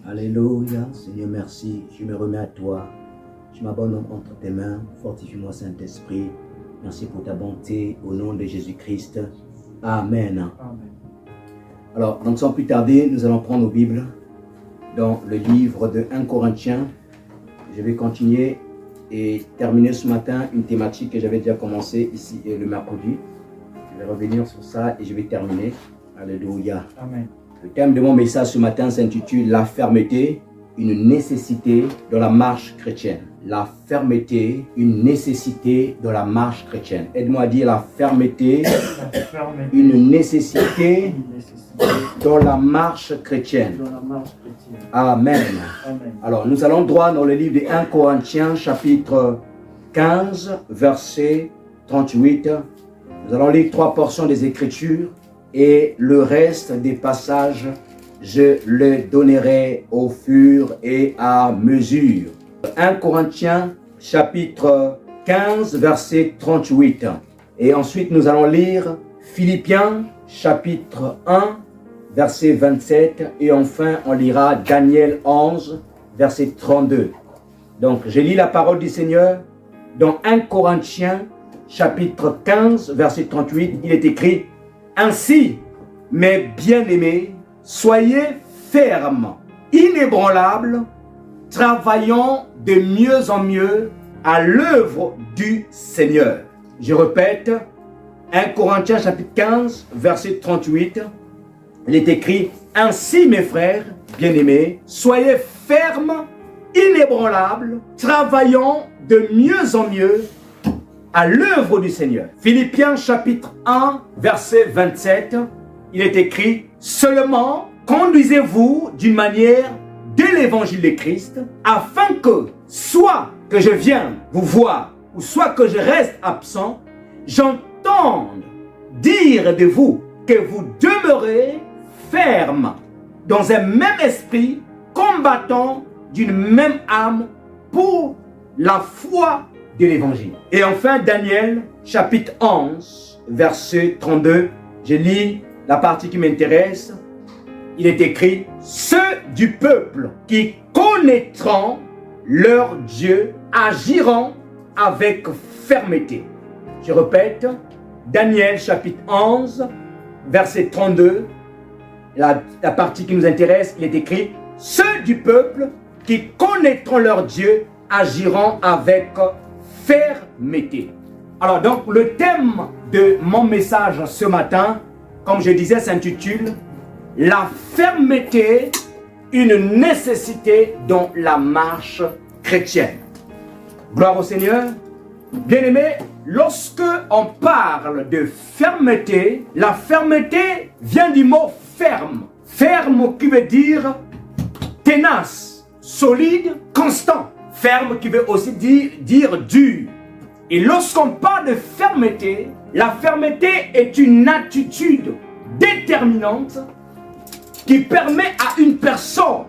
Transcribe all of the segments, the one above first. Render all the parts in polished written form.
Alléluia, Seigneur, merci. Je me remets à toi. Je m'abandonne entre tes mains. Fortifie-moi, Saint-Esprit. Merci pour ta bonté. Au nom de Jésus-Christ. Amen. Amen. Alors, donc sans plus tarder, nous allons prendre nos Bibles dans le livre de 1 Corinthiens. Je vais continuer et terminer ce matin une thématique que j'avais déjà commencé ici le mercredi. Je vais revenir sur ça et je vais terminer. Alléluia. Amen. Le thème de mon message ce matin s'intitule « La fermeté, une nécessité dans la marche chrétienne ». La fermeté, une nécessité dans la marche chrétienne. Aide-moi à dire la fermeté, une nécessité dans la marche chrétienne. Amen. Amen. Alors, nous allons droit dans le livre de 1 Corinthiens, chapitre 15, verset 38. Nous allons lire 3 portions des Écritures. Et le reste des passages, je le donnerai au fur et à mesure. 1 Corinthiens, chapitre 15, verset 38. Et ensuite, nous allons lire Philippiens, chapitre 1, verset 27. Et enfin, on lira Daniel 11, verset 32. Donc, je lis la parole du Seigneur. Dans 1 Corinthiens, chapitre 15, verset 38, il est écrit: ainsi, mes bien-aimés, soyez fermes, inébranlables, travaillant de mieux en mieux à l'œuvre du Seigneur. Je répète, 1 Corinthiens chapitre 15, verset 38, il est écrit: ainsi, mes frères bien-aimés, soyez fermes, inébranlables, travaillant de mieux en mieux à l'œuvre du Seigneur. Philippiens chapitre 1, verset 27, il est écrit: seulement conduisez-vous d'une manière de l'évangile de Christ, afin que, soit que je vienne vous voir, ou soit que je reste absent, j'entende dire de vous que vous demeurez ferme dans un même esprit, combattant d'une même âme pour la foi de l'évangile. Et enfin, Daniel, chapitre 11, verset 32, je lis la partie qui m'intéresse. Il est écrit: ceux du peuple qui connaîtront leur Dieu agiront avec fermeté. Je répète, Daniel, chapitre 11, verset 32, la partie qui nous intéresse, il est écrit: ceux du peuple qui connaîtront leur Dieu agiront avec fermeté. Alors donc, le thème de mon message ce matin, comme je disais, s'intitule « La fermeté, une nécessité dans la marche chrétienne ». Gloire au Seigneur. Bien-aimés, lorsque on parle de fermeté, la fermeté vient du mot ferme. Ferme qui veut dire tenace, solide, constant. Ferme qui veut aussi dire dur. Et lorsqu'on parle de fermeté, la fermeté est une attitude déterminante qui permet à une personne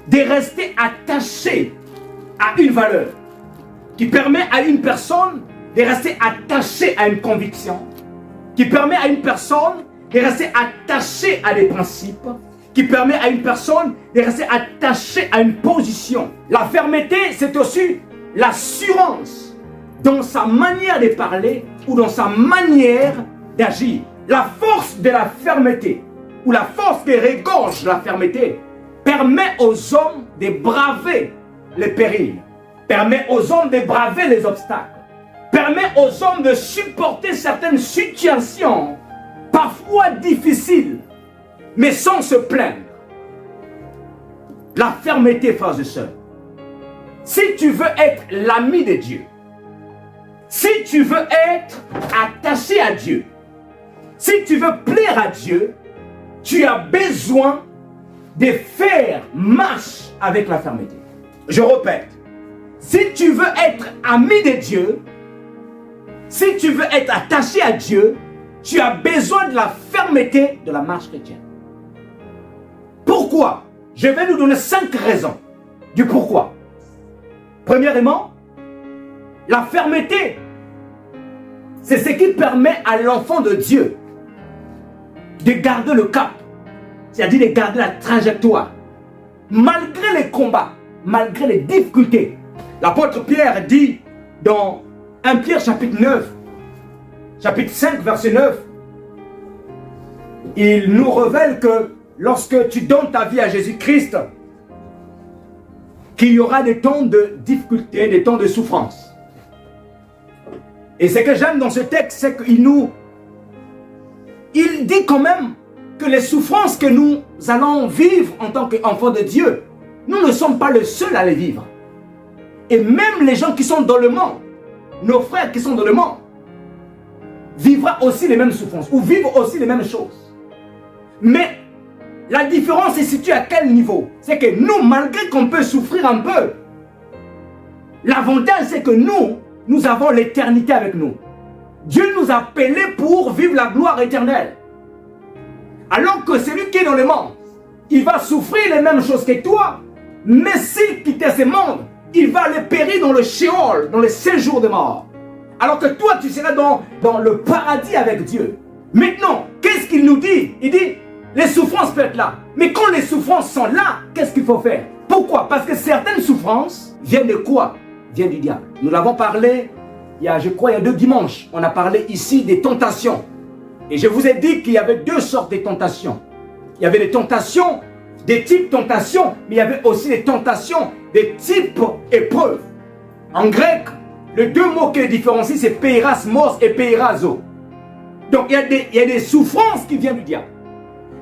de rester attachée à une valeur, qui permet à une personne de rester attachée à une conviction, qui permet à une personne de rester attachée à des principes, qui permet à une personne de rester attachée à une position. La fermeté, c'est aussi l'assurance dans sa manière de parler ou dans sa manière d'agir. La force de la fermeté ou la force qui regorge la fermeté permet aux hommes de braver les périls, permet aux hommes de braver les obstacles, permet aux hommes de supporter certaines situations parfois difficiles, mais sans se plaindre. La fermeté, frères et sœurs. Si tu veux être l'ami de Dieu, si tu veux être attaché à Dieu, si tu veux plaire à Dieu, tu as besoin de faire marche avec la fermeté. Je répète, si tu veux être ami de Dieu, si tu veux être attaché à Dieu, tu as besoin de la fermeté de la marche chrétienne. Pourquoi? Je vais nous donner 5 raisons du pourquoi. Premièrement, la fermeté, c'est ce qui permet à l'enfant de Dieu de garder le cap, c'est-à-dire de garder la trajectoire, malgré les combats, malgré les difficultés. L'apôtre Pierre dit dans 1 Pierre chapitre 9, chapitre 5, verset 9, il nous révèle que lorsque tu donnes ta vie à Jésus-Christ, qu'il y aura des temps de difficulté, des temps de souffrance. Et ce que j'aime dans ce texte, c'est qu'il dit quand même que les souffrances que nous allons vivre en tant qu'enfants de Dieu, nous ne sommes pas les seuls à les vivre. Et même les gens qui sont dans le monde, nos frères qui sont dans le monde, vivront aussi les mêmes souffrances ou vivent aussi les mêmes choses. Mais la différence est située à quel niveau? C'est que nous, malgré qu'on peut souffrir un peu, l'avantage c'est que nous avons l'éternité avec nous. Dieu nous a appelés pour vivre la gloire éternelle. Alors que celui qui est dans le monde, il va souffrir les mêmes choses que toi, mais s'il quittait ce monde, il va aller périr dans le Sheol, dans le séjour de mort. Alors que toi, tu seras dans le paradis avec Dieu. Maintenant, qu'est-ce qu'il nous dit? Il dit, les souffrances peuvent être là. Mais quand les souffrances sont là, qu'est-ce qu'il faut faire? Pourquoi? Parce que certaines souffrances viennent de quoi? Viennent du diable. Nous l'avons parlé, il y a 2 dimanches. On a parlé ici des tentations. Et je vous ai dit qu'il y avait 2 sortes de tentations. Il y avait des tentations, des types tentations, mais il y avait aussi des tentations, des types épreuves. En grec, les 2 mots qui les différencient, c'est peirasmos et peirazo. Donc il y a des souffrances qui viennent du diable.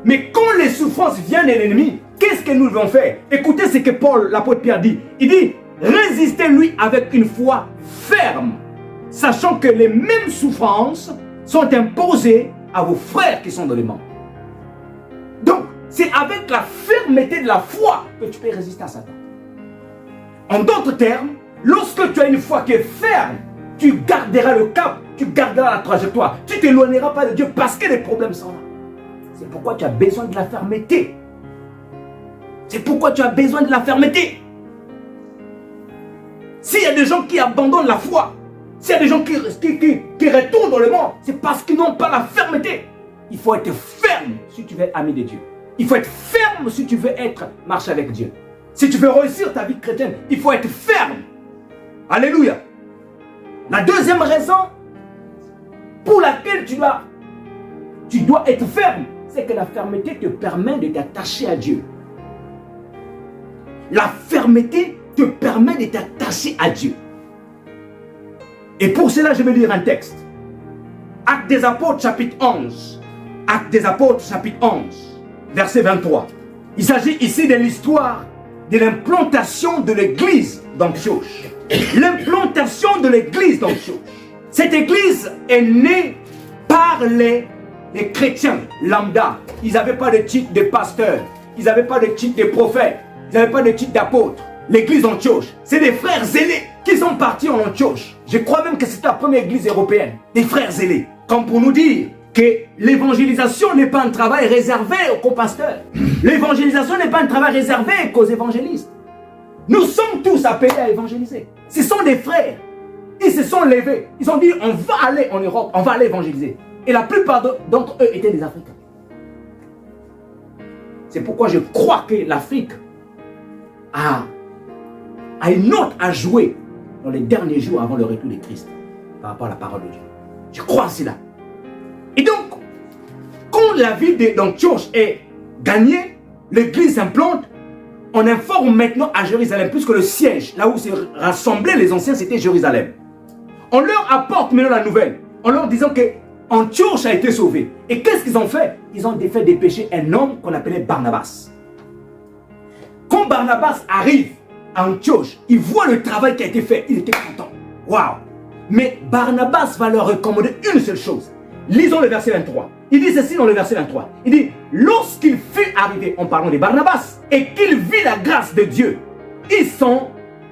Mais quand les souffrances viennent de l'ennemi, qu'est-ce que nous devons faire? Écoutez ce que Paul, l'apôtre Pierre dit. Il dit, résistez-lui avec une foi ferme, sachant que les mêmes souffrances sont imposées à vos frères qui sont dans le monde. Donc, c'est avec la fermeté de la foi que tu peux résister à Satan. En d'autres termes, lorsque tu as une foi qui est ferme, tu garderas le cap, tu garderas la trajectoire, tu ne t'éloigneras pas de Dieu parce que les problèmes sont là. C'est pourquoi tu as besoin de la fermeté. C'est pourquoi tu as besoin de la fermeté. S'il y a des gens qui abandonnent la foi, s'il y a des gens qui retournent dans le monde, c'est parce qu'ils n'ont pas la fermeté. Il faut être ferme si tu veux être ami de Dieu. Il faut être ferme si tu veux marcher avec Dieu. Si tu veux réussir ta vie chrétienne, il faut être ferme. Alléluia. La deuxième raison pour laquelle tu dois être ferme, c'est que la fermeté te permet de t'attacher à Dieu. La fermeté te permet de t'attacher à Dieu. Et pour cela, je vais lire un texte. Actes des Apôtres, chapitre 11. Actes des Apôtres, chapitre 11, verset 23. Il s'agit ici de l'histoire de l'implantation de l'église d'Antioche. L'implantation de l'église d'Antioche. Cette église est née par les chrétiens lambda. Ils n'avaient pas de titre de pasteur. Ils n'avaient pas de titre de prophète. Ils n'avaient pas de titre d'apôtre. L'église d'Antioche, c'est des frères zélés qui sont partis en Antioche. Je crois même que c'est la première église européenne. Des frères zélés. Comme pour nous dire que l'évangélisation n'est pas un travail réservé aux copasteurs. L'évangélisation n'est pas un travail réservé qu'aux évangélistes. Nous sommes tous appelés à évangéliser. Ce sont des frères. Ils se sont levés. Ils ont dit, on va aller en Europe, on va aller évangéliser. Et la plupart d'entre eux étaient des Africains. C'est pourquoi je crois que l'Afrique a une note à jouer dans les derniers jours avant le retour de Christ par rapport à la parole de Dieu. Je crois en cela. Et donc, quand la ville d'Antioche est gagnée, l'église s'implante, on informe maintenant à Jérusalem, puisque le siège, là où se rassemblaient les anciens, c'était Jérusalem. On leur apporte maintenant la nouvelle, en leur disant que Antioche a été sauvée. Et qu'est-ce qu'ils ont fait? Ils ont fait dépêcher un homme qu'on appelait Barnabas. Quand Barnabas arrive à Antioche, il voit le travail qui a été fait. Il était content. Waouh! Mais Barnabas va leur recommander une seule chose. Lisons le verset 23. Il dit ceci dans le verset 23. Il dit, lorsqu'il fut arrivé, en parlant de Barnabas, et qu'il vit la grâce de Dieu, ils sont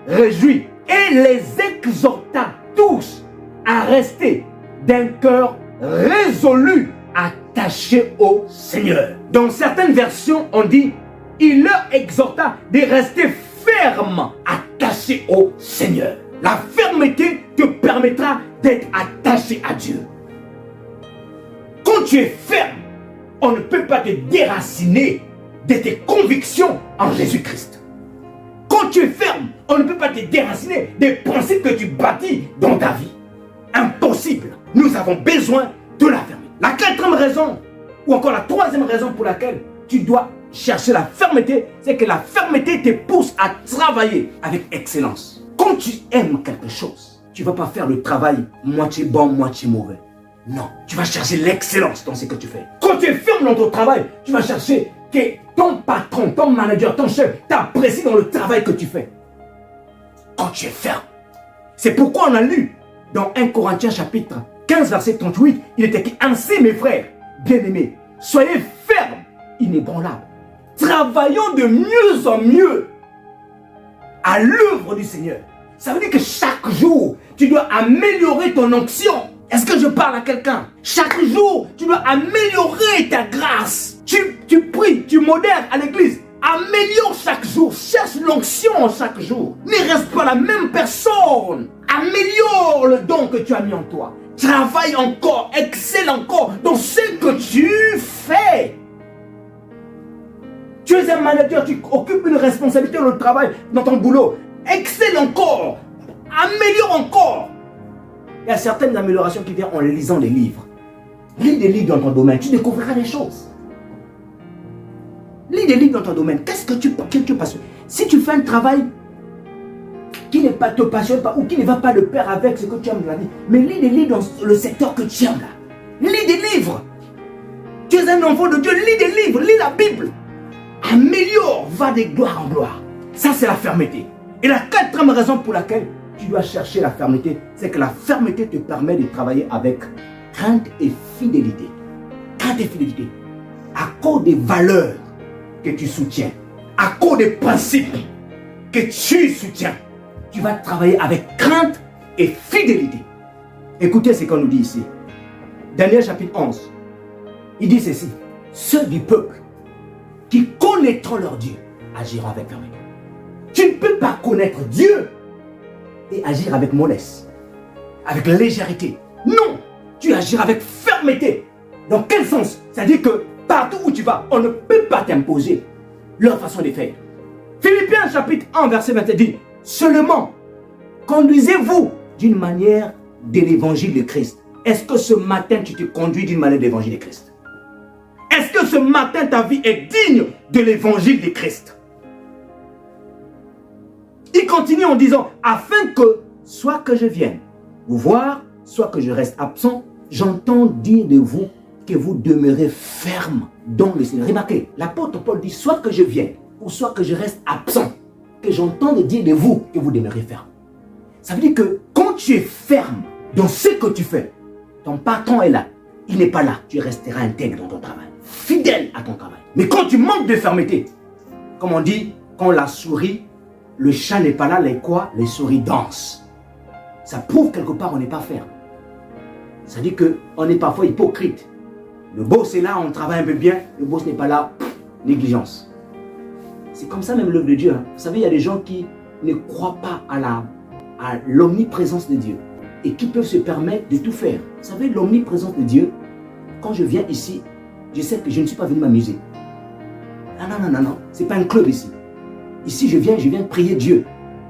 réjouis et les exhorta tous à rester d'un cœur résolu, attaché au Seigneur. Dans certaines versions, on dit, il leur exhorta de rester fermes, attachés au Seigneur. La fermeté te permettra d'être attaché à Dieu. Quand tu es ferme, on ne peut pas te déraciner de tes convictions en Jésus-Christ. Quand tu es ferme, on ne peut pas te déraciner des principes que tu bâtis dans ta vie. Impossible. Nous avons besoin de la fermeté. La quatrième raison, ou encore la troisième raison pour laquelle tu dois chercher la fermeté, c'est que la fermeté te pousse à travailler avec excellence. Quand tu aimes quelque chose, tu ne vas pas faire le travail moitié bon, moitié mauvais. Non, tu vas chercher l'excellence dans ce que tu fais. Quand tu es ferme dans ton travail, tu vas chercher que ton patron, ton manager, ton chef t'apprécie dans le travail que tu fais. Quand tu es ferme. C'est pourquoi on a lu dans 1 Corinthiens chapitre 15 verset 38, il est écrit: ainsi mes frères bien-aimés, soyez fermes, inébranlables, travaillons de mieux en mieux à l'œuvre du Seigneur. Ça veut dire que chaque jour, tu dois améliorer ton onction. Est-ce que je parle à quelqu'un? Chaque jour, tu dois améliorer ta grâce. Tu pries, tu modères à l'église. Améliore chaque jour. Cherche l'onction chaque jour. Ne reste pas la même personne. Améliore le don que tu as mis en toi. Travaille encore, excelle encore dans ce que tu fais. Tu es un manager, tu occupes une responsabilité dans le travail, dans ton boulot. Excelle encore. Améliore encore. Il y a certaines améliorations qui viennent en lisant des livres. Lis des livres dans ton domaine, tu découvriras des choses. Lis des livres dans ton domaine. Qu'est-ce que tu passes? Si tu fais un travail qui ne te passionne pas ou qui ne va pas de pair avec ce que tu aimes dans la vie, mais lis des livres dans le secteur que tu aimes là. Lis des livres. Tu es un enfant de Dieu, lis des livres, lis la Bible. Améliore, va de gloire en gloire. Ça, c'est la fermeté. Et la quatrième raison pour laquelle tu dois chercher la fermeté, c'est que la fermeté te permet de travailler avec crainte et fidélité. Crainte et fidélité. À cause des valeurs que tu soutiens, à cause des principes que tu soutiens, tu vas travailler avec crainte et fidélité. Écoutez ce qu'on nous dit ici. Daniel chapitre 11. Il dit ceci: ceux du peuple qui connaîtront leur Dieu agiront avec fermeté. Tu ne peux pas connaître Dieu et agir avec mollesse, avec légèreté. Non, tu agiras avec fermeté. Dans quel sens? C'est-à-dire que partout où tu vas, on ne peut pas t'imposer leur façon de faire. Philippiens chapitre 1 verset 21 dit: seulement conduisez-vous d'une manière de l'évangile de Christ. Est-ce que ce matin tu te conduis d'une manière de l'évangile de Christ? Est-ce que ce matin ta vie est digne de l'évangile de Christ? Il continue en disant: afin que, soit que je vienne vous voir, soit que je reste absent, j'entends dire de vous que vous demeurez ferme dans le Seigneur. Remarquez, l'apôtre Paul dit: soit que je vienne, ou soit que je reste absent, que j'entende dire de vous que vous demeurez ferme. Ça veut dire que quand tu es ferme dans ce que tu fais, ton patron est là, il n'est pas là, tu resteras intègre dans ton travail, fidèle à ton travail. Mais quand tu manques de fermeté, comme on dit, quand la souris, le chat n'est pas là, les souris dansent. Ça prouve quelque part on n'est pas ferme. Ça dit qu'on est parfois hypocrite. Le boss est là, on travaille un peu bien, le boss n'est pas là, négligence. C'est comme ça même l'œuvre de Dieu. Hein. Vous savez, il y a des gens qui ne croient pas à l'omniprésence de Dieu et qui peuvent se permettre de tout faire. Vous savez, l'omniprésence de Dieu, quand je viens ici, je sais que je ne suis pas venu m'amuser. Non, c'est pas un club ici. Ici, je viens prier Dieu.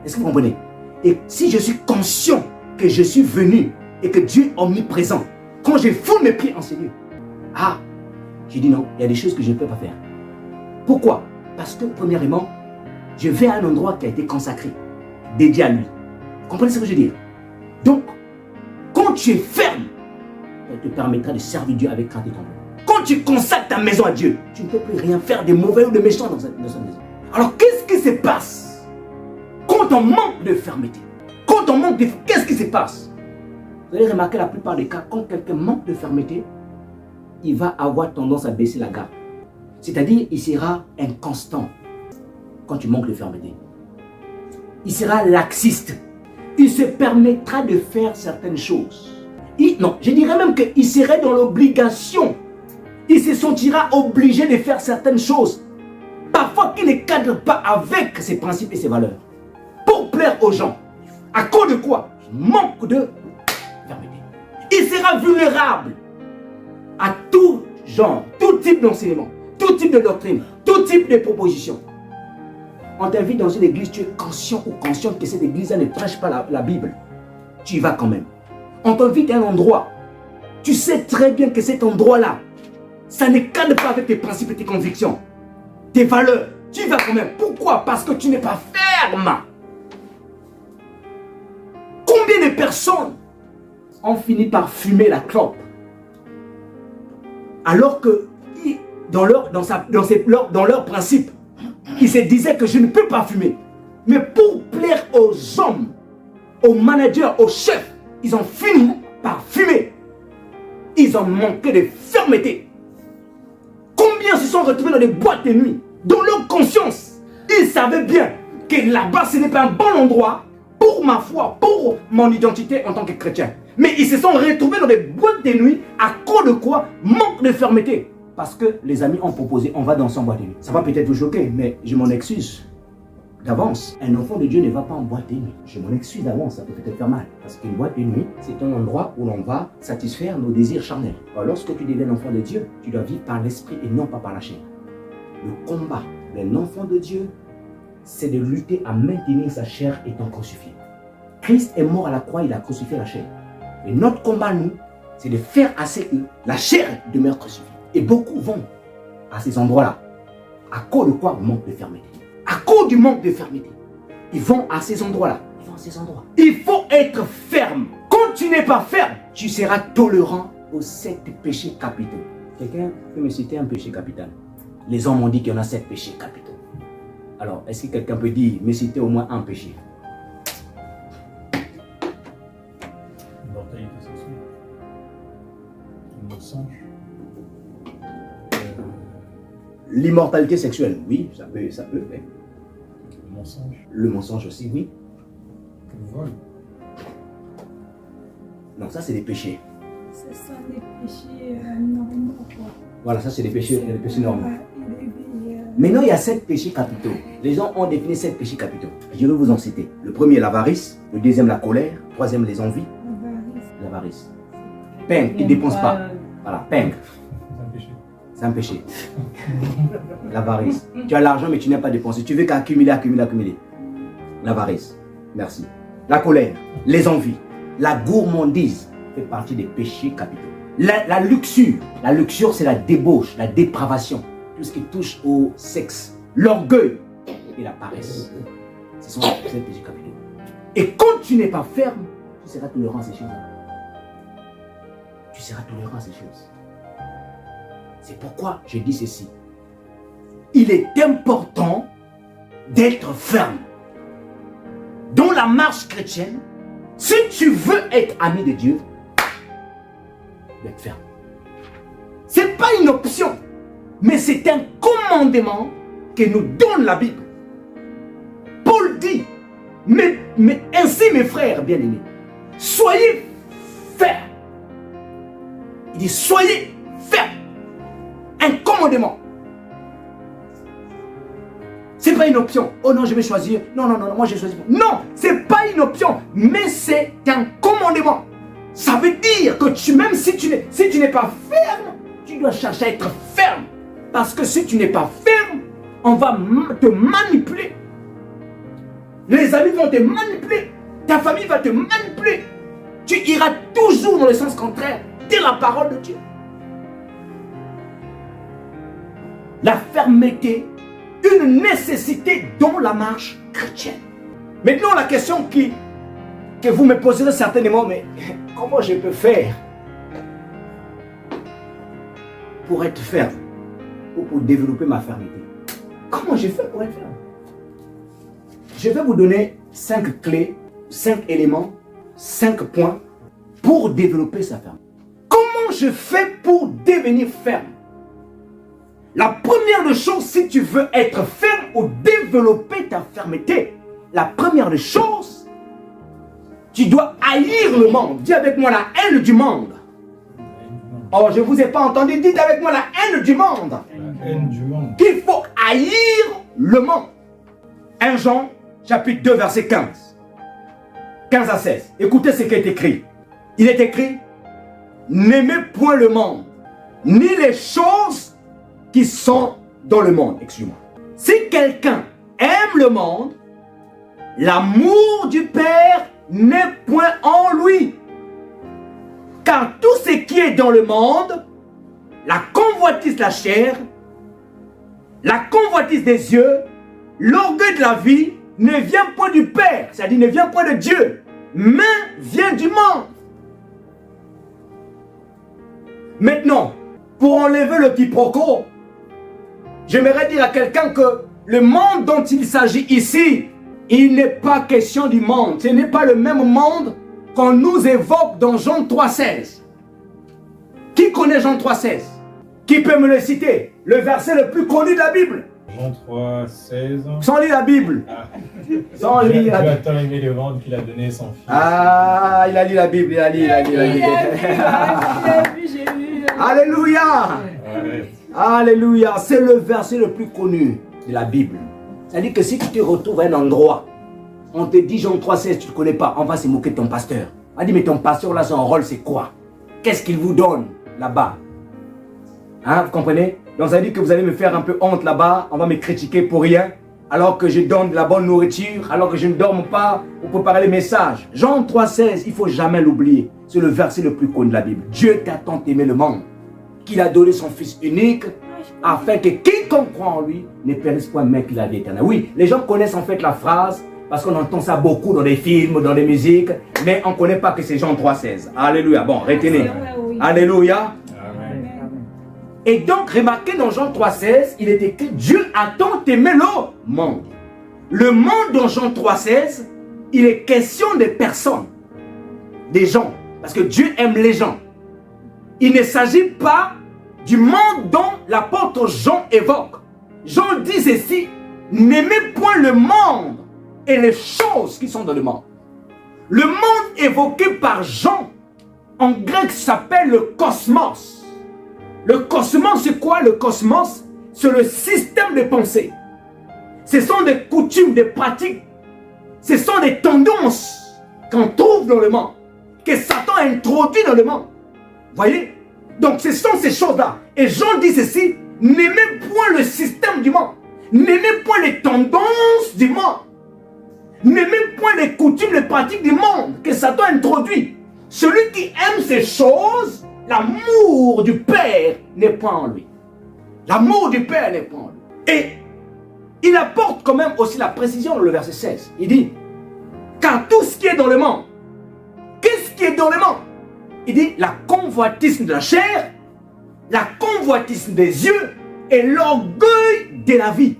Est-ce que vous comprenez? Et si je suis conscient que je suis venu et que Dieu est omniprésent, quand je foule mes pieds en ce lieu, j'ai dit non, il y a des choses que je ne peux pas faire. Pourquoi? Parce que, premièrement, je vais à un endroit qui a été consacré, dédié à lui. Vous comprenez ce que je veux dire? Donc, quand tu es ferme, ça te permettra de servir Dieu avec crainte et tremblement. Quand tu consacres ta maison à Dieu, tu ne peux plus rien faire de mauvais ou de méchant dans sa maison. Alors, qu'est-ce qui se passe quand on manque de fermeté? Quand on manque de fermeté, qu'est-ce qui se passe? Vous allez remarquer la plupart des cas, quand quelqu'un manque de fermeté, il va avoir tendance à baisser la garde. C'est-à-dire, il sera inconstant quand tu manques de fermeté. Il sera laxiste. Il se permettra de faire certaines choses. Je dirais même qu'il serait dans l'obligation. Il se sentira obligé de faire certaines choses. Parfois qu'il ne cadre pas avec ses principes et ses valeurs. Pour plaire aux gens. À cause de quoi? Manque de fermeté. Il sera vulnérable à tout genre, tout type d'enseignement, tout type de doctrine, tout tout type de propositions. On t'invite dans une église, tu es conscient ou consciente que cette église-là ne prêche pas la Bible. Tu y vas quand même. On t'invite à un endroit. Tu sais très bien que cet endroit-là, ça ne cadre pas avec tes principes et tes convictions, tes valeurs. Tu y vas quand même. Pourquoi? Parce que tu n'es pas ferme. Combien de personnes ont fini par fumer la clope alors que dans leur principe, ils se disaient que je ne peux pas fumer. Mais pour plaire aux hommes, aux managers, aux chefs, ils ont fini par fumer. Ils ont manqué de fermeté. Combien se sont retrouvés dans des boîtes de nuit? Dans leur conscience, ils savaient bien que là-bas, ce n'est pas un bon endroit pour ma foi, pour mon identité en tant que chrétien. Mais ils se sont retrouvés dans des boîtes de nuit à cause de quoi? Manque de fermeté. Parce que les amis ont proposé, on va danser en boîte de nuit. Ça va peut-être vous choquer, mais je m'en excuse d'avance. Un enfant de Dieu ne va pas en boîte de nuit. Je m'en excuse d'avance, ça peut peut-être faire mal. Parce qu'une boîte de nuit, c'est un endroit où l'on va satisfaire nos désirs charnels. Alors, lorsque tu deviens enfant de Dieu, tu dois vivre par l'esprit et non pas par la chair. Le combat d'un enfant de Dieu, c'est de lutter à maintenir sa chair étant crucifiée. Christ est mort à la croix, il a crucifié la chair. Et notre combat, nous, c'est de faire assez que la chair demeure crucifiée. Et beaucoup vont à ces endroits-là. À cause de quoi? Manque de fermeté. À cause du manque de fermeté. Ils vont à ces endroits-là. Ils vont à ces endroits. Il faut être ferme. Quand tu n'es pas ferme, tu seras tolérant aux 7 péchés capitaux. Quelqu'un peut me citer un péché capital? Les hommes m'ont dit qu'il y en a 7 péchés capitaux. Alors, est-ce que quelqu'un peut dire, me citer au moins un péché? L'immortalité sexuelle. Le mensonge. L'immortalité sexuelle, oui, ça peut. Oui. Le mensonge. Le mensonge aussi, oui. Le vol. Non, ça c'est des péchés. C'est ça, des péchés normaux, quoi. Voilà, ça c'est des péchés normaux. Ouais, Maintenant, il y a 7 péchés capitaux. Les gens ont défini 7 péchés capitaux. Je vais vous en citer. Le premier, l'avarice. Le deuxième, la colère. Le troisième, les envies. L'avarice. Peine, qui ne dépense pas. Voilà, peine. C'est un péché. C'est un péché. L'avarice. Tu as l'argent, mais tu n'as pas dépensé. Tu veux qu'accumuler, accumuler, accumuler. L'avarice. Merci. La colère. Les envies. La gourmandise fait partie des péchés capitaux. La luxure. La luxure, c'est la débauche, la dépravation. Tout ce qui touche au sexe. L'orgueil et la paresse. Ce sont ces péchés capitaux. Et quand tu n'es pas ferme, tu seras tolérant à ces choses. Tu seras tolérant à ces choses. C'est pourquoi je dis ceci. Il est important d'être ferme. Dans la marche chrétienne, si tu veux être ami de Dieu, d'être ferme. Ce n'est pas une option, mais c'est un commandement que nous donne la Bible. Paul dit, mais ainsi mes frères bien-aimés, soyez fermes. Il dit, soyez fermes. Un commandement. Ce n'est pas une option. Oh non, je vais choisir. Non, moi je choisis. Non, ce n'est pas une option, mais c'est un commandement. Ça veut dire que même si tu n'es pas ferme, tu dois chercher à être ferme. Parce que si tu n'es pas ferme, on va te manipuler. Les amis vont te manipuler. Ta famille va te manipuler. Tu iras toujours dans le sens contraire de la parole de Dieu. La fermeté, une nécessité dans la marche chrétienne. Maintenant, la question que vous me poserez certainement, mais comment je peux faire pour être ferme ou pour développer ma fermeté? Comment je fais pour être ferme? Je vais vous donner 5 clés, 5 éléments, 5 points pour développer sa fermeté. Comment je fais pour devenir ferme? La première des choses, si tu veux être ferme ou développer ta fermeté, la première des choses, tu dois haïr le monde. Dis avec moi la haine du monde. Oh, je ne vous ai pas entendu. Dites avec moi la haine du monde. La haine du monde. Qu'il faut haïr le monde. 1 Jean, chapitre 2, verset 15. 15 à 16. Écoutez ce qui est écrit. Il est écrit, n'aimez point le monde, ni les choses qui sont dans le monde, excuse-moi. Si quelqu'un aime le monde, l'amour du Père n'est point en lui. Car tout ce qui est dans le monde, la convoitise de la chair, la convoitise des yeux, l'orgueil de la vie, ne vient point du Père, c'est-à-dire ne vient point de Dieu, mais vient du monde. Maintenant, pour enlever le quiproquo, j'aimerais dire à quelqu'un que le monde dont il s'agit ici, il n'est pas question du monde. Ce n'est pas le même monde qu'on nous évoque dans Jean 3,16. Qui connaît Jean 3,16? Qui peut me le citer? Le verset le plus connu de la Bible. Jean 3, 16. Sans lire la Bible. Ah. Sans lire la Dieu a Bible. tant aimé le monde qu'il a donné son fils. Ah, il a lu la Bible, il a lu. J'ai vu. Alléluia. Ouais. Alléluia. C'est le verset le plus connu de la Bible. C'est-à-dire que si tu te retrouves à un endroit, on te dit Jean 3,16, tu ne connais pas, on va se moquer de ton pasteur. On dit, mais ton pasteur là, son rôle c'est quoi? Qu'est-ce qu'il vous donne là-bas? Hein, vous comprenez? Donc ça veut dire que vous allez me faire un peu honte là-bas, on va me critiquer pour rien, alors que je donne de la bonne nourriture, alors que je ne dorme pas pour préparer les messages. Jean 3,16, il ne faut jamais l'oublier. C'est le verset le plus connu de la Bible. Dieu t'a tant aimé le monde qu'il a donné son Fils unique afin que quiconque croit en lui ne périsse point, mais qu'il a vie éternelle. Oui, les gens connaissent en fait la phrase parce qu'on entend ça beaucoup dans les films, dans les musiques, mais on ne connaît pas que c'est Jean 3,16. Alléluia. Bon, retenez. Alléluia. Amen. Et donc, remarquez dans Jean 3,16, il est écrit Dieu a tant aimé le monde. Le monde dans Jean 3,16, il est question des personnes, des gens, parce que Dieu aime les gens. Il ne s'agit pas du monde dont l'apôtre Jean évoque. Jean dit ceci, n'aimez point le monde et les choses qui sont dans le monde. Le monde évoqué par Jean, en grec, s'appelle le cosmos. Le cosmos, c'est quoi le cosmos? C'est le système de pensée. Ce sont des coutumes, des pratiques. Ce sont des tendances qu'on trouve dans le monde, que Satan a introduit dans le monde. Voyez? Donc ce sont ces choses-là. Et Jean dit ceci, n'aimez point le système du monde. N'aimez point les tendances du monde. N'aimez point les coutumes, les pratiques du monde que Satan a introduit. Celui qui aime ces choses, l'amour du Père n'est pas en lui. L'amour du Père n'est pas en lui. Et il apporte quand même aussi la précision dans le verset 16. Il dit, car tout ce qui est dans le monde, qu'est-ce qui est dans le monde? Il dit, la convoitise de la chair, la convoitise des yeux et l'orgueil de la vie.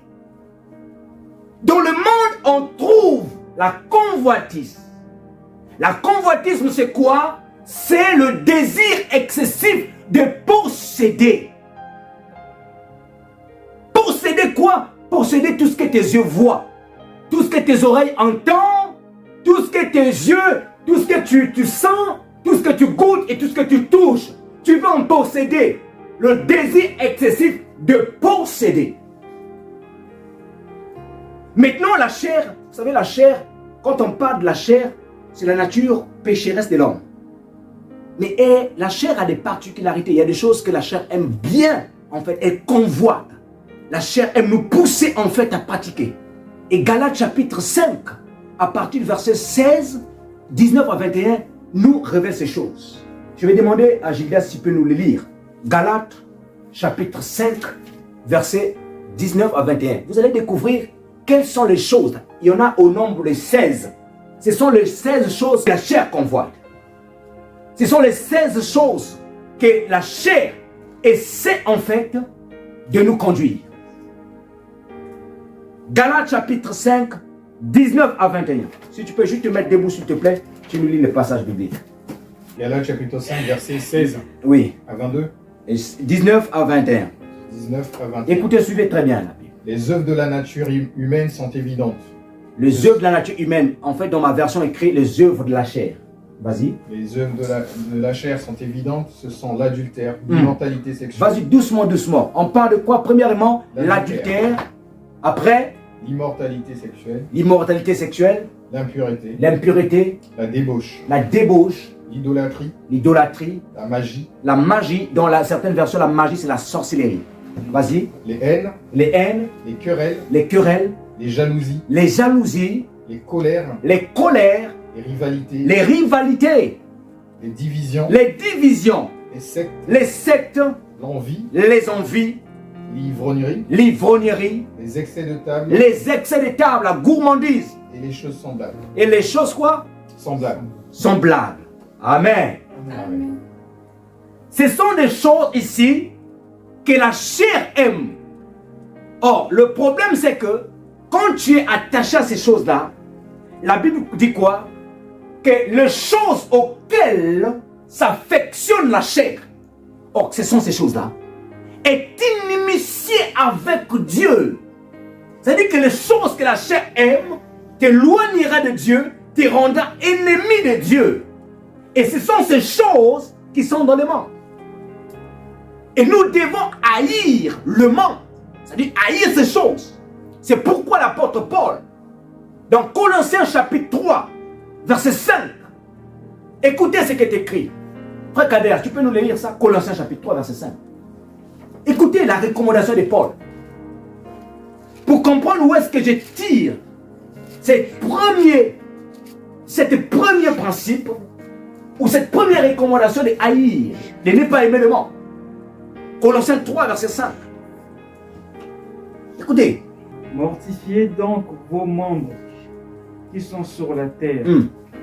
Dans le monde, on trouve la convoitise. La convoitise, c'est quoi? C'est le désir excessif de posséder. Posséder quoi? Posséder tout ce que tes yeux voient, tout ce que tes oreilles entendent, tout ce que tes yeux, tout ce que tu sens, tout ce que tu goûtes et tout ce que tu touches. Tu veux en posséder. Le désir excessif de posséder. Maintenant, la chair, vous savez, la chair, quand on parle de la chair, c'est la nature pécheresse de l'homme. Mais la chair a des particularités. Il y a des choses que la chair aime bien, en fait, elle convoite. La chair aime nous pousser, en fait, à pratiquer. Et Galates chapitre 5, à partir du verset 16, 19 à 21, nous révèle ces choses. Je vais demander à Gildas s'il peut nous les lire. Galates chapitre 5, verset 19 à 21. Vous allez découvrir quelles sont les choses. Il y en a au nombre de 16. Ce sont les 16 choses que la chair convoite. Ce sont les 16 choses que la chair essaie en fait de nous conduire. Galates chapitre 5, 19 à 21. Si tu peux juste te mettre debout s'il te plaît, tu nous lis le passage biblique. Galates chapitre 5, verset 16 Oui. à 22. Et 19 à 21. 19 à 21. Écoutez, suivez très bien la Bible. Les œuvres de la nature humaine sont évidentes. Les œuvres de la nature humaine, en fait dans ma version écrit les œuvres de la chair. Vas-y. Les œuvres de la chair sont évidentes, ce sont l'adultère, l'immortalité sexuelle. Vas-y, doucement, doucement. On parle de quoi? Premièrement, l'adultère. Après, l'immortalité sexuelle. L'immortalité sexuelle. L'impureté. L'impureté. La débauche. La débauche. L'idolâtrie. L'idolâtrie. La magie. La magie. Dans certaines versions, la magie, c'est la sorcellerie. Vas-y. les haines, Les haines, les querelles, les querelles, les jalousies, les jalousies, les colères, les colères, les rivalités, les rivalités, les divisions, les divisions, les sectes, l'envie, les envies, l'ivrognerie, l'ivrognerie, les excès de table les excès de table, la gourmandise et les choses semblables. et les choses quoi? Semblables. Semblables. Amen. Amen. Ce sont des choses ici que la chair aime. Or, le problème c'est que quand tu es attaché à ces choses-là, la Bible dit quoi? Que les choses auxquelles s'affectionne la chair, or ce sont ces choses-là, est inimitié avec Dieu. C'est-à-dire que les choses que la chair aime t'éloignera de Dieu, te rendra ennemi de Dieu. Et ce sont ces choses qui sont dans le monde. Et nous devons haïr le monde, c'est-à-dire haïr ces choses. C'est pourquoi l'apôtre Paul, dans Colossiens chapitre 3, verset 5, écoutez ce qui est écrit. Frère Kader, tu peux nous lire ça? Colossiens chapitre 3, verset 5. Écoutez la recommandation de Paul. Pour comprendre où est-ce que je tire cette premier principe, ou cette première recommandation de haïr, de ne pas aimer le monde. Colossiens 3, verset 5. Écoutez. Mortifiez donc vos membres qui sont sur la terre.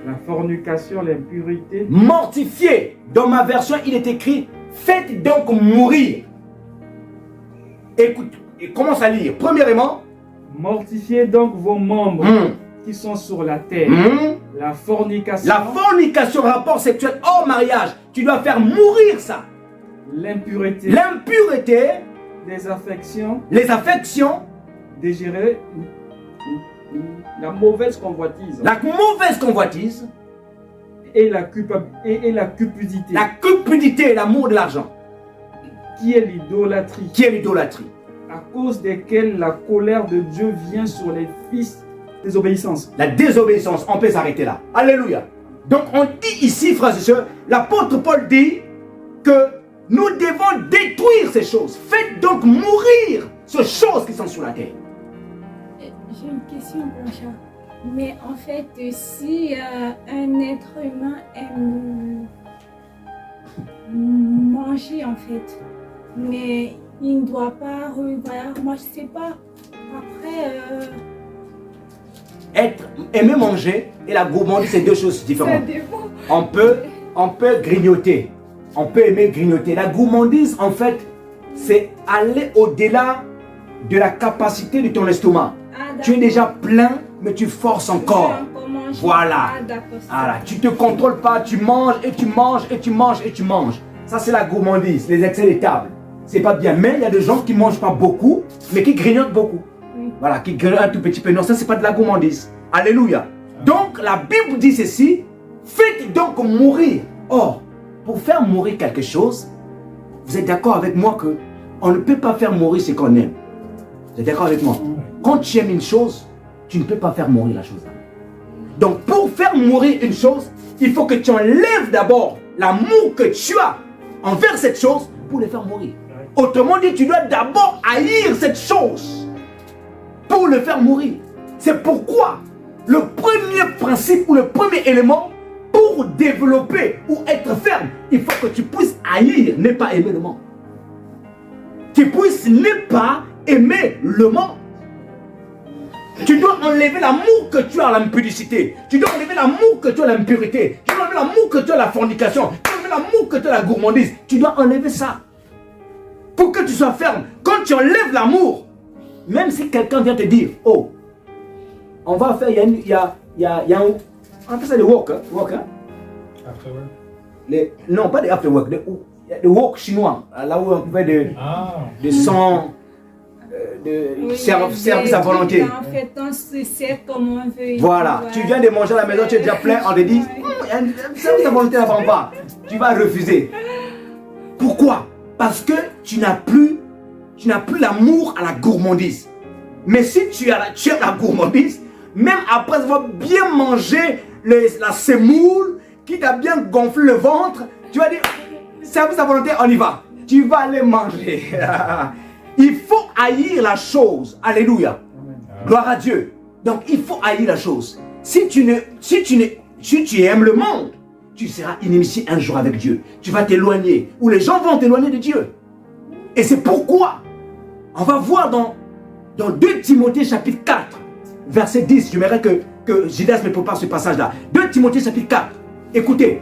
La fornication, l'impurité. Mortifiez. Dans ma version, il est écrit, faites donc mourir. Écoute, commence à lire. Premièrement, mortifiez donc vos membres qui sont sur la terre. La fornication. La fornication, rapport sexuel hors mariage. Tu dois faire mourir ça. L'impureté. L'impureté. Les affections. Les affections. Désirer la mauvaise convoitise. La mauvaise convoitise. Et la cupidité. La cupidité, l'amour de l'argent. Qui est l'idolâtrie. Qui est l'idolâtrie. À cause desquelles la colère de Dieu vient sur les fils de désobéissance. La désobéissance, on peut s'arrêter là. Alléluia. Donc on dit ici, frères et sœurs, l'apôtre Paul dit que nous devons détruire ces choses. Faites donc mourir ces choses qui sont sur la terre. J'ai une question, Blanchard. Mais en fait, si un être humain aime manger, en fait, mais il ne doit pas, voilà, moi je sais pas, après... Aimer manger et la gourmandise, c'est deux choses différentes. On peut grignoter. On peut aimer grignoter. La gourmandise, en fait, c'est aller au-delà de la capacité de ton estomac. Tu es déjà plein, mais tu forces encore. Voilà. Voilà. Tu ne te contrôles pas, tu manges et tu manges et tu manges et tu manges. Ça, c'est la gourmandise, les excès de table. C'est pas bien. Mais il y a des gens qui ne mangent pas beaucoup, mais qui grignotent beaucoup. Voilà, qui grignotent un tout petit peu. Non, ça, c'est pas de la gourmandise. Alléluia. Donc, la Bible dit ceci. Faites donc mourir. Or, pour faire mourir quelque chose, vous êtes d'accord avec moi que on ne peut pas faire mourir ce qu'on aime. Vous êtes d'accord avec moi? Quand tu aimes une chose, tu ne peux pas faire mourir la chose. Donc, pour faire mourir une chose, il faut que tu enlèves d'abord l'amour que tu as envers cette chose pour le faire mourir. Autrement dit, tu dois d'abord haïr cette chose pour le faire mourir. C'est pourquoi le premier principe ou le premier élément pour développer ou être ferme, il faut que tu puisses haïr, ne pas aimer le monde. Tu puisses ne pas aimer le monde. Tu dois enlever l'amour que tu as à l'impudicité. Tu dois enlever l'amour que tu as à l'impurité. Tu dois enlever l'amour que tu as à la fornication. Tu dois enlever l'amour que tu as à la gourmandise. Tu dois enlever ça. Pour que tu sois ferme. Quand tu enlèves l'amour, même si quelqu'un vient te dire, oh, on va faire, il y a un... On appelle ça le walk, hein? After work. Non, pas des after work, des walk chinois. Là où on fait des sons... service à volonté. En fait, on se sert comme on veut. Voilà, tu viens de manger à la maison, tu es déjà plein, on te dit, service à volonté là-bas pas. Tu vas refuser. Pourquoi? Parce que tu n'as plus l'amour à la gourmandise. Mais si tu as la gourmandise, même après avoir bien mangé la semoule, qui t'a bien gonflé le ventre, tu vas dire, service à volonté, on y va. Tu vas aller manger. Il faut haïr la chose. Alléluia. Amen. Gloire à Dieu. Donc il faut haïr la chose. Si tu aimes le monde, tu seras initié un jour avec Dieu. Tu vas t'éloigner, ou les gens vont t'éloigner de Dieu. Et c'est pourquoi, on va voir dans 2 Timothée chapitre 4, verset 10, j'aimerais que Judas me prépare ce passage-là. 2 Timothée chapitre 4, écoutez,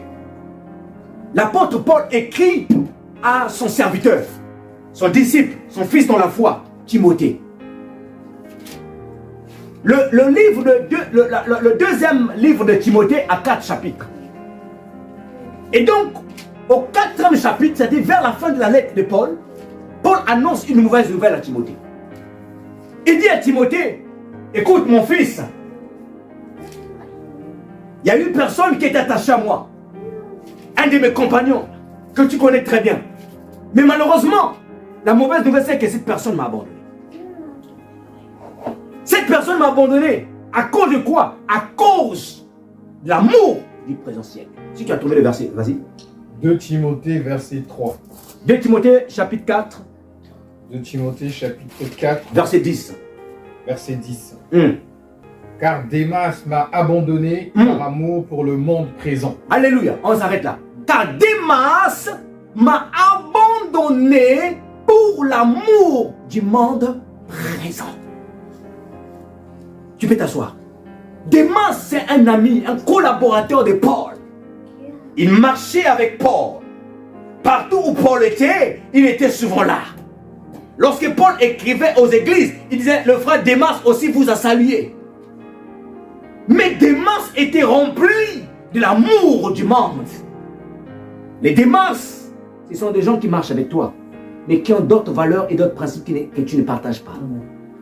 l'apôtre Paul écrit à son serviteur, son disciple, son fils dans la foi, Timothée. Le deuxième livre de Timothée a 4 chapitres. Et donc, au 4e chapitre, c'est-à-dire vers la fin de la lettre de Paul, Paul annonce une mauvaise nouvelle à Timothée. Il dit à Timothée, écoute mon fils, il y a une personne qui est attachée à moi, un de mes compagnons, que tu connais très bien. Mais malheureusement, la mauvaise nouvelle c'est que cette personne m'a abandonné. Cette personne m'a abandonné. À cause de quoi? À cause de l'amour du présent siècle. Si tu as trouvé le verset, vas-y. 2 Timothée, verset 3. 2 Timothée, chapitre 4. 2 Timothée, chapitre 4, Verset 10. verset 10. Mm. Car Démas m'a abandonné par amour pour le monde présent. Alléluia. On s'arrête là. Car Démas m'a abandonné pour l'amour du monde présent. Tu peux t'asseoir. Démas, c'est un ami, un collaborateur de Paul. Il marchait avec Paul. Partout où Paul était, il était souvent là. Lorsque Paul écrivait aux églises, il disait, le frère Démas aussi vous a salué. Mais Démas était rempli de l'amour du monde. Les Démas, ce sont des gens qui marchent avec toi, mais qui ont d'autres valeurs et d'autres principes que tu ne partages pas.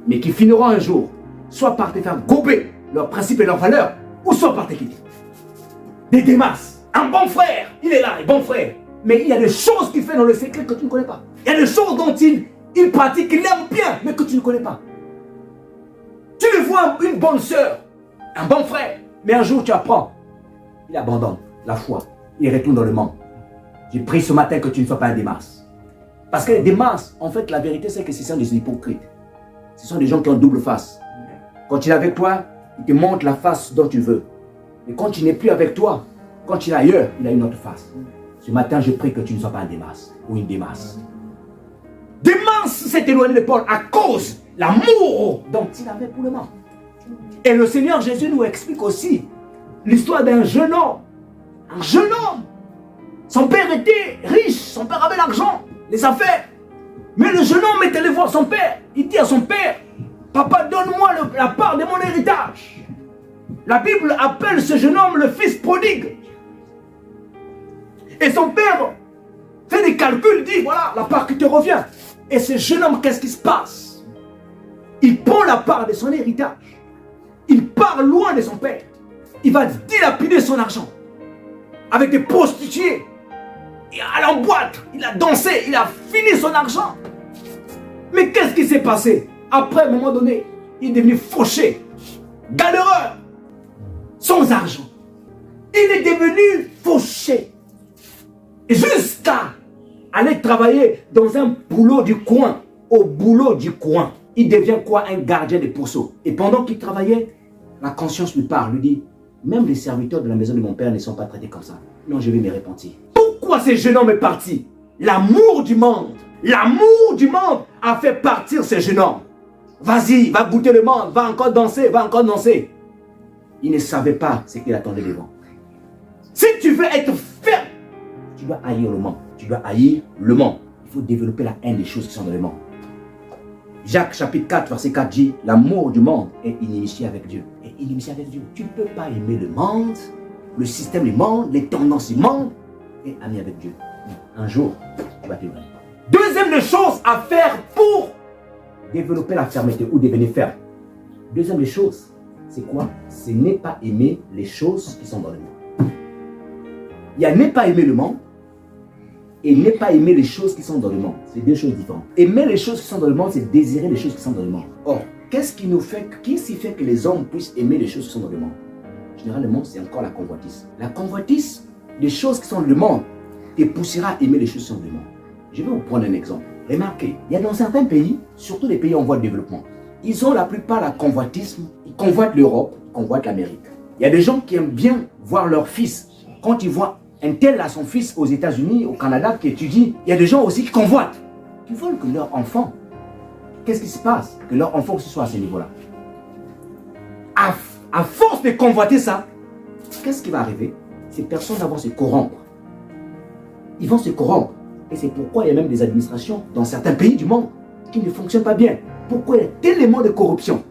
Mais qui finiront un jour, soit par te faire gober leurs principes et leurs valeurs, ou soit par te quitter. Des Démas, un bon frère, il est là, un bon frère. Mais il y a des choses qu'il fait dans le secret que tu ne connais pas. Il y a des choses dont il pratique, qu'il aime bien, mais que tu ne connais pas. Tu le vois, une bonne sœur, un bon frère, mais un jour tu apprends, il abandonne la foi, il retourne dans le monde. J'ai pris ce matin que tu ne sois pas un Démas. Parce que les Démas, en fait, la vérité c'est que ce sont des hypocrites. Ce sont des gens qui ont double face. Quand il est avec toi, il te montre la face dont tu veux. Mais quand il n'est plus avec toi, quand il est ailleurs, il a une autre face. Ce matin, je prie que tu ne sois pas un Démas ou une Démas. Démas s'est éloigné de Paul à cause de l'amour dont il avait pour le monde. Et le Seigneur Jésus nous explique aussi l'histoire d'un jeune homme. Un jeune homme. Son père était riche, son père avait l'argent, les affaires. Mais le jeune homme est allé voir son père. Il dit à son père, papa, donne-moi la part de mon héritage. La Bible appelle ce jeune homme le fils prodigue. Et son père fait des calculs, dit, voilà, la part qui te revient. Et ce jeune homme, qu'est-ce qui se passe? Il prend la part de son héritage. Il part loin de son père. Il va dilapider son argent. Avec des prostituées. Il allait en boîte. Il a dansé. Il a fini son argent. Mais qu'est-ce qui s'est passé? Après, à un moment donné, il est devenu fauché. Galéreur. Sans argent. Il est devenu fauché. Jusqu'à aller travailler dans un boulot du coin. Au boulot du coin. Il devient quoi? Un gardien de pourceaux. Et pendant qu'il travaillait, la conscience lui parle, lui dit, même les serviteurs de la maison de mon père ne sont pas traités comme ça. Non, je vais me repentir. Pourquoi ce jeune homme est parti? L'amour du monde. L'amour du monde a fait partir ce jeune homme. Vas-y, va goûter le monde, va encore danser, va encore danser. Il ne savait pas ce qu'il attendait devant. Si tu veux être ferme, tu dois haïr le monde. Tu dois haïr le monde. Il faut développer la haine des choses qui sont dans le monde. Jacques chapitre 4, verset 4 dit, l'amour du monde est inimitié avec Dieu. Est inimitié avec Dieu. Tu ne peux pas aimer le monde, le système du monde, les tendances du monde, et ami avec Dieu. Un jour, tu vas t'éloigner. Deuxième des choses à faire pour développer la fermeté ou devenir ferme. Deuxième des choses, c'est quoi? C'est ne pas aimer les choses qui sont dans le monde. Il y a ne pas aimer le monde et ne pas aimer les choses qui sont dans le monde. C'est deux choses différentes. Aimer les choses qui sont dans le monde, c'est désirer les choses qui sont dans le monde. Or, qu'est-ce qui fait que les hommes puissent aimer les choses qui sont dans le monde? Généralement, c'est encore la convoitise. La convoitise des choses qui sont dans le monde te poussera à aimer les choses qui sont dans le monde. Je vais vous prendre un exemple. Remarquez, il y a dans certains pays, surtout les pays en voie de développement, ils ont la plupart la convoitisme, ils convoitent l'Europe, ils convoitent l'Amérique. Il y a des gens qui aiment bien voir leur fils. Quand ils voient un tel à son fils aux États-Unis, au Canada, qui étudie, il y a des gens aussi qui convoitent. Ils veulent que leur enfant, qu'est-ce qui se passe? Que leur enfant aussi soit à ce niveau-là. À force de convoiter ça, qu'est-ce qui va arriver? Ces personnes vont se corrompre. Ils vont se corrompre. Et c'est pourquoi il y a même des administrations dans certains pays du monde qui ne fonctionnent pas bien. Pourquoi il y a tellement de corruption?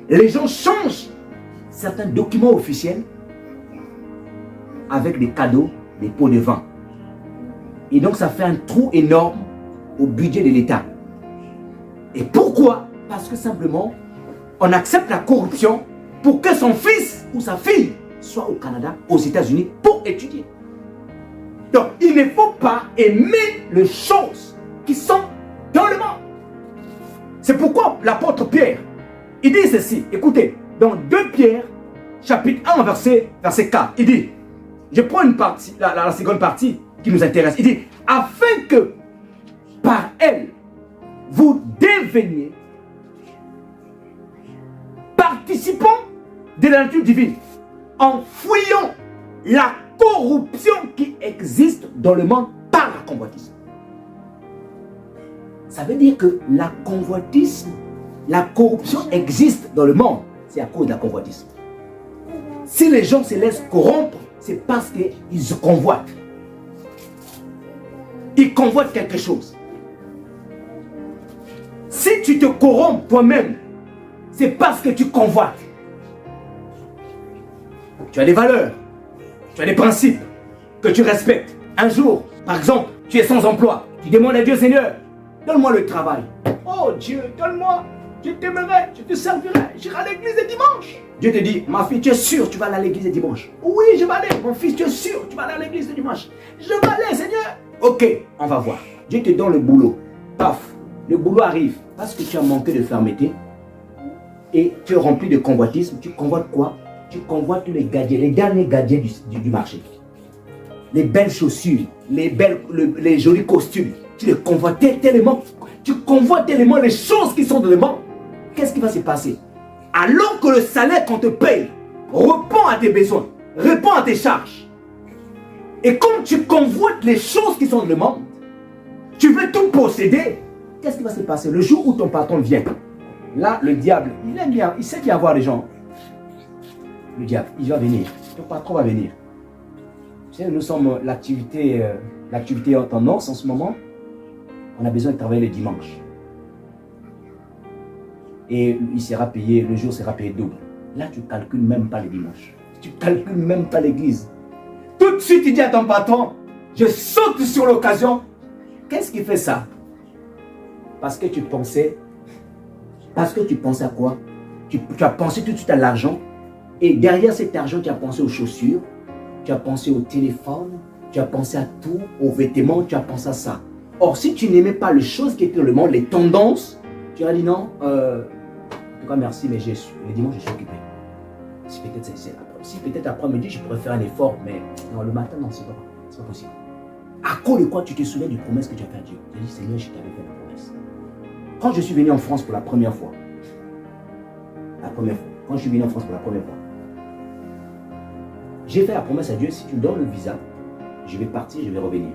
Les gens changent certains documents officiels avec des cadeaux, des pots de vin. Et donc ça fait un trou énorme au budget de l'État. Et pourquoi? Parce que simplement, on accepte la corruption pour que son fils ou sa fille soit au Canada, aux États-Unis, pour étudier. Donc, il ne faut pas aimer les choses qui sont dans le monde. C'est pourquoi l'apôtre Pierre, il dit ceci. Écoutez, dans 2 Pierre, chapitre 1, verset 4, il dit, je prends une partie, la seconde partie qui nous intéresse. Il dit, afin que par elle, vous deveniez participants de la nature divine, en fuyant la corruption qui existe dans le monde par la convoitise. Ça veut dire que la convoitise, la corruption existe dans le monde, c'est à cause de la convoitise. Si les gens se laissent corrompre, c'est parce qu'ils se convoitent. Ils convoitent quelque chose. Si tu te corromps toi-même, c'est parce que tu convoites. Tu as des valeurs, tu as des principes que tu respectes. Un jour, par exemple, tu es sans emploi. Tu demandes à Dieu, Seigneur, donne-moi le travail. Oh Dieu, donne-moi, je t'aimerai, je te servirai, j'irai à l'église le dimanche. Dieu te dit, ma fille, tu es sûre, tu vas aller à l'église le dimanche? Oui, je vais aller. Mon fils, tu es sûr, tu vas aller à l'église le dimanche? Je vais aller, Seigneur. Ok, on va voir. Dieu te donne le boulot. Paf, le boulot arrive parce que tu as manqué de fermeté et tu es rempli de convoitisme. Tu convoites quoi? Tu convoites tous les gadgets, les derniers gadgets du marché. Les belles chaussures, les jolis costumes. Tu les convoites tellement. Tu convoites tellement les choses qui sont dans le monde. Qu'est-ce qui va se passer? Alors que le salaire qu'on te paye répond à tes besoins, répond à tes charges. Et comme tu convoites les choses qui sont dans le monde, tu veux tout posséder. Qu'est-ce qui va se passer? Le jour où ton patron vient, là, le diable, il aime bien, il sait qu'il va voir les gens. Le diable, il va venir. Ton patron va venir. Tu sais, nous sommes l'activité en tendance en ce moment. On a besoin de travailler le dimanche. Et il sera payé, le jour sera payé double. Là, tu ne calcules même pas le dimanche. Tu ne calcules même pas l'église. Tout de suite, il dit à ton patron, je saute sur l'occasion. Qu'est-ce qui fait ça? Parce que tu pensais à quoi? Tu as pensé tout de suite à l'argent. Et derrière cet argent, tu as pensé aux chaussures, tu as pensé au téléphone, tu as pensé à tout, aux vêtements, tu as pensé à ça. Or, si tu n'aimais pas les choses qui étaient dans le monde, les tendances, tu as dit non, en tout cas merci, mais le dimanche je suis occupé. Si peut-être après-midi je pourrais faire un effort, mais non, le matin, non, c'est pas possible. À cause de quoi tu te souviens des promesses que tu as fait à Dieu? Tu as dit, Seigneur, je t'avais fait une promesse. Quand je suis venu en France pour la première fois, quand je suis venu en France pour la première fois, j'ai fait la promesse à Dieu, si tu me donnes le visa, je vais partir, je vais revenir.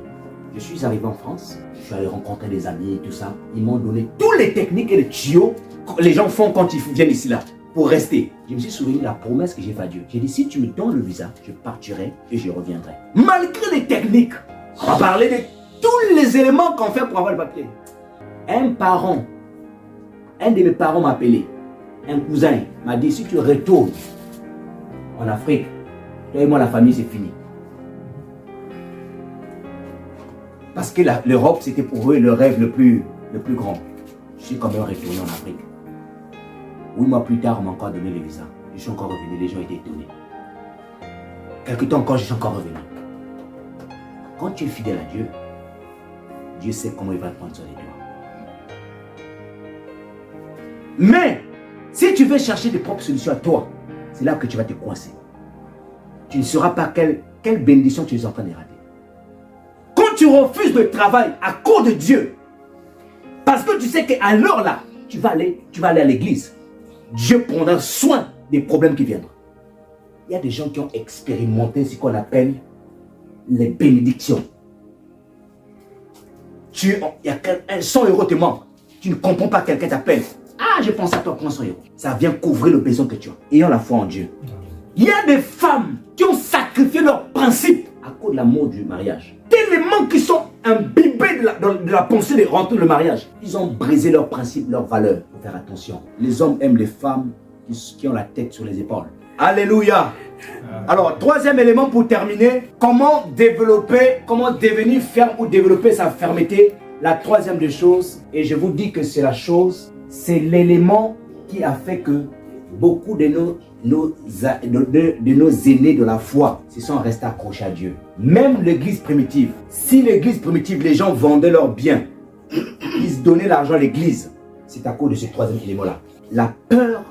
Je suis arrivé en France, je suis allé rencontrer des amis et tout ça. Ils m'ont donné toutes les techniques et les tuyaux que les gens font quand ils viennent ici là, pour rester. Je me suis souvenu de la promesse que j'ai faite à Dieu. J'ai dit, si tu me donnes le visa, je partirai et je reviendrai. Malgré les techniques, on va parler de tous les éléments qu'on fait pour avoir le papier. Un de mes parents m'a appelé. Un cousin m'a dit, si tu retournes en Afrique, toi et moi, la famille, c'est fini. Parce que l'Europe, c'était pour eux le rêve le plus grand. Je suis quand même retourné en Afrique. 8 mois plus tard, on m'a encore donné le visa. Je suis encore revenu, les gens étaient étonnés. Quelque temps encore, je suis encore revenu. Quand tu es fidèle à Dieu, Dieu sait comment il va prendre soin de toi. Mais, si tu veux chercher tes propres solutions à toi, c'est là que tu vas te coincer. Tu ne sauras pas quelle bénédiction tu es en train de rater. Quand tu refuses le travail à cause de Dieu, tu sais qu'à l'heure là, tu vas aller à l'église, Dieu prendra soin des problèmes qui viendront. Il y a des gens qui ont expérimenté ce qu'on appelle les bénédictions. Il y a 100 € te manquent. Tu ne comprends pas, quelqu'un t'appelle. Ah, je pense à toi, prends 100 €. Ça vient couvrir le besoin que tu as. Ayons la foi en Dieu. Il y a des femmes qui ont sacrifié leurs principes à cause de l'amour du mariage. Tellement qu'ils sont imbibés de la pensée de rentrer le mariage. Ils ont brisé leurs principes, leurs valeurs. Il faut faire attention. Les hommes aiment les femmes qui ont la tête sur les épaules. Alléluia. Alors, troisième élément pour terminer. Comment devenir ferme ou développer sa fermeté. La troisième des choses, et je vous dis que c'est la chose, c'est l'élément qui a fait que beaucoup de nos aînés de la foi se sont restés accrochés à Dieu. Même l'église primitive. Si l'église primitive, les gens vendaient leurs biens, ils donnaient l'argent à l'église, c'est à cause de ce troisième élément-là. La peur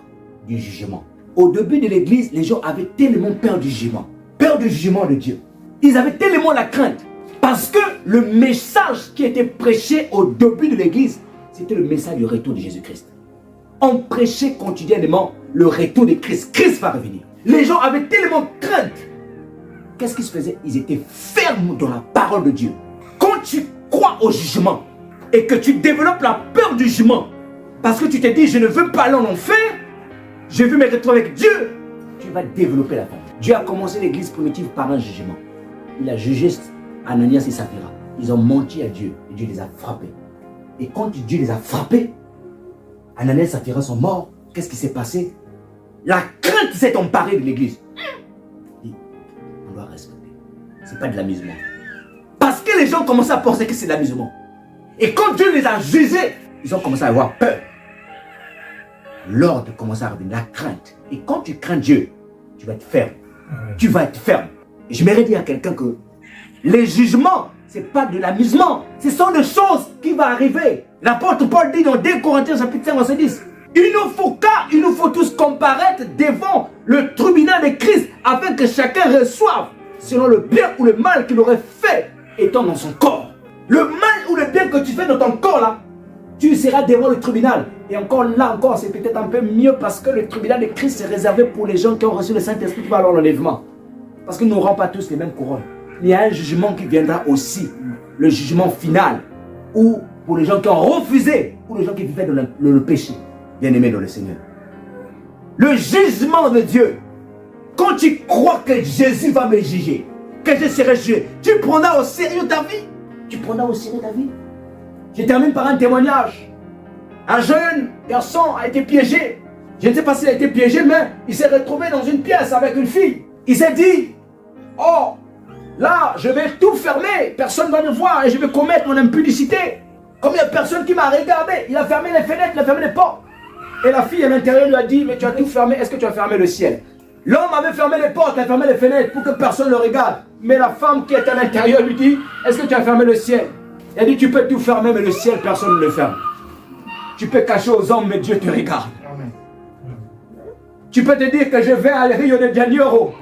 du jugement. Au début de l'église, les gens avaient tellement peur du jugement. Peur du jugement de Dieu. Ils avaient tellement la crainte. Parce que le message qui était prêché au début de l'église, c'était le message du retour de Jésus-Christ. On prêchait quotidiennement le retour de Christ. Christ va revenir. Les gens avaient tellement crainte. Qu'est-ce qui se faisait? Ils étaient fermes dans la parole de Dieu. Quand tu crois au jugement et que tu développes la peur du jugement, parce que tu te dis, je ne veux pas aller en enfer, je veux me retrouver avec Dieu, tu vas développer la peur. Dieu a commencé l'église primitive par un jugement. Il a jugé Ananias et Saphira. Ils ont menti à Dieu et Dieu les a frappés. Et quand Dieu les a frappés, Ananias et Saphira sont morts. Qu'est-ce qui s'est passé? La crainte s'est emparée de l'église. On doit respecter. Ce n'est pas de l'amusement. Parce que les gens commençaient à penser que c'est de l'amusement. Et quand Dieu les a jugés, ils ont commencé à avoir peur. L'ordre commence à revenir, la crainte. Et quand tu crains Dieu, tu vas être ferme. Tu vas être ferme. Et je m'aimerais dire à quelqu'un que les jugements, ce n'est pas de l'amusement. Ce sont des choses qui vont arriver. L'apôtre Paul dit dans 2 Corinthiens chapitre 5 verset 10, il nous faut tous comparaître devant le tribunal de Christ afin que chacun reçoive selon le bien ou le mal qu'il aurait fait étant dans son corps. Le mal ou le bien que tu fais dans ton corps là, tu seras devant le tribunal. Et encore là encore, c'est peut-être un peu mieux parce que le tribunal de Christ est réservé pour les gens qui ont reçu le Saint-Esprit qui va avoir l'enlèvement. Parce que nous n'aurons pas tous les mêmes couronnes. Il y a un jugement qui viendra aussi, le jugement final, ou pour les gens qui ont refusé, ou les gens qui vivaient dans le péché, bien-aimés dans le Seigneur. Le jugement de Dieu, quand tu crois que Jésus va me juger, que je serai jugé, tu prendras au sérieux ta vie. Tu prendras au sérieux ta vie. Je termine par un témoignage. Un jeune garçon a été piégé. Je ne sais pas s'il a été piégé, mais il s'est retrouvé dans une pièce avec une fille. Il s'est dit, oh, là, je vais tout fermer. Personne ne va me voir et je vais commettre mon impudicité. Comme il n'y a personne qui m'a regardé, il a fermé les fenêtres, il a fermé les portes. Et la fille à l'intérieur lui a dit, mais tu as tout fermé, est-ce que tu as fermé le ciel? L'homme avait fermé les portes, il a fermé les fenêtres pour que personne ne le regarde. Mais la femme qui est à l'intérieur lui dit, est-ce que tu as fermé le ciel? Elle dit, tu peux tout fermer, mais le ciel, personne ne le ferme. Tu peux cacher aux hommes, mais Dieu te regarde. Amen. Tu peux te dire que je vais à Rio de Janeiro.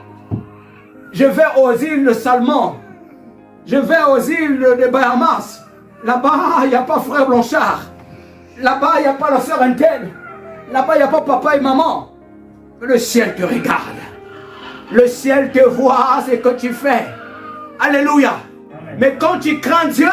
Je vais aux îles de Salmon. Je vais aux îles de Bahamas. Là-bas, il n'y a pas frère Blanchard. Là-bas, il n'y a pas la sœur Antenne. Là-bas, il n'y a pas papa et maman. Mais le ciel te regarde. Le ciel te voit ce que tu fais. Alléluia. Amen. Mais quand tu crains Dieu,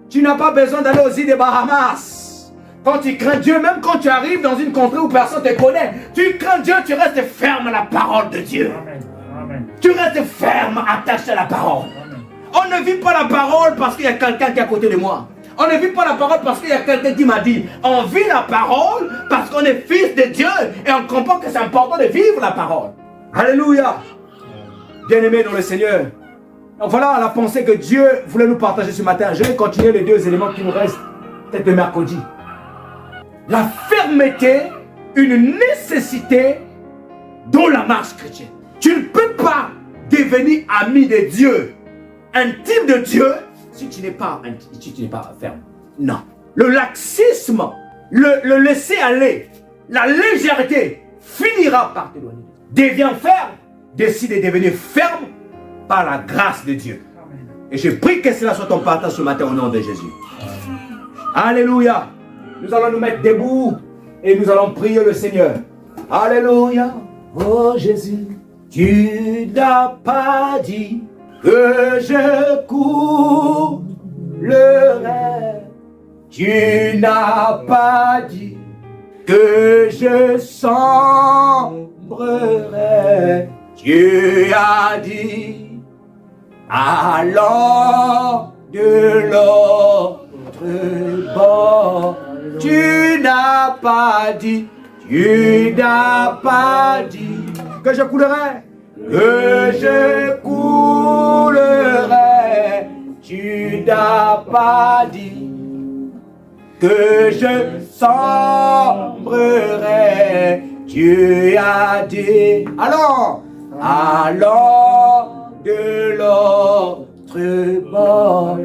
tu n'as pas besoin d'aller aux îles des Bahamas. Quand tu crains Dieu, même quand tu arrives dans une contrée où personne ne te connaît, tu crains Dieu, tu restes ferme à la parole de Dieu. Amen. Amen. Tu restes ferme, attaché à la parole. Amen. On ne vit pas la parole parce qu'il y a quelqu'un qui est à côté de moi. On ne vit pas la parole parce qu'il y a quelqu'un qui m'a dit. On vit la parole parce qu'on est fils de Dieu et on comprend que c'est important de vivre la parole. Alléluia. Bien-aimés dans le Seigneur. Donc voilà la pensée que Dieu voulait nous partager ce matin. Je vais continuer les 2 éléments qui nous restent, peut-être le mercredi. La fermeté, une nécessité dans la marche chrétienne. Tu ne peux pas devenir ami de Dieu, intime de Dieu, si tu n'es pas ferme. Non. Le laxisme, le laisser aller, la légèreté finira par t'éloigner. Deviens ferme, décide de devenir ferme par la grâce de Dieu. Amen. Et je prie que cela soit ton partage ce matin au nom de Jésus. Amen. Alléluia. Nous allons nous mettre debout et nous allons prier le Seigneur. Alléluia. Oh Jésus, tu n'as pas dit que je coulerai. Tu n'as pas dit que je sombrerai. Tu as dit, allons de l'autre bord. Tu n'as pas dit que je coulerai, que je coulerai. Tu n'as pas dit que je sombrerai. Tu as dit, allons de l'autre bord.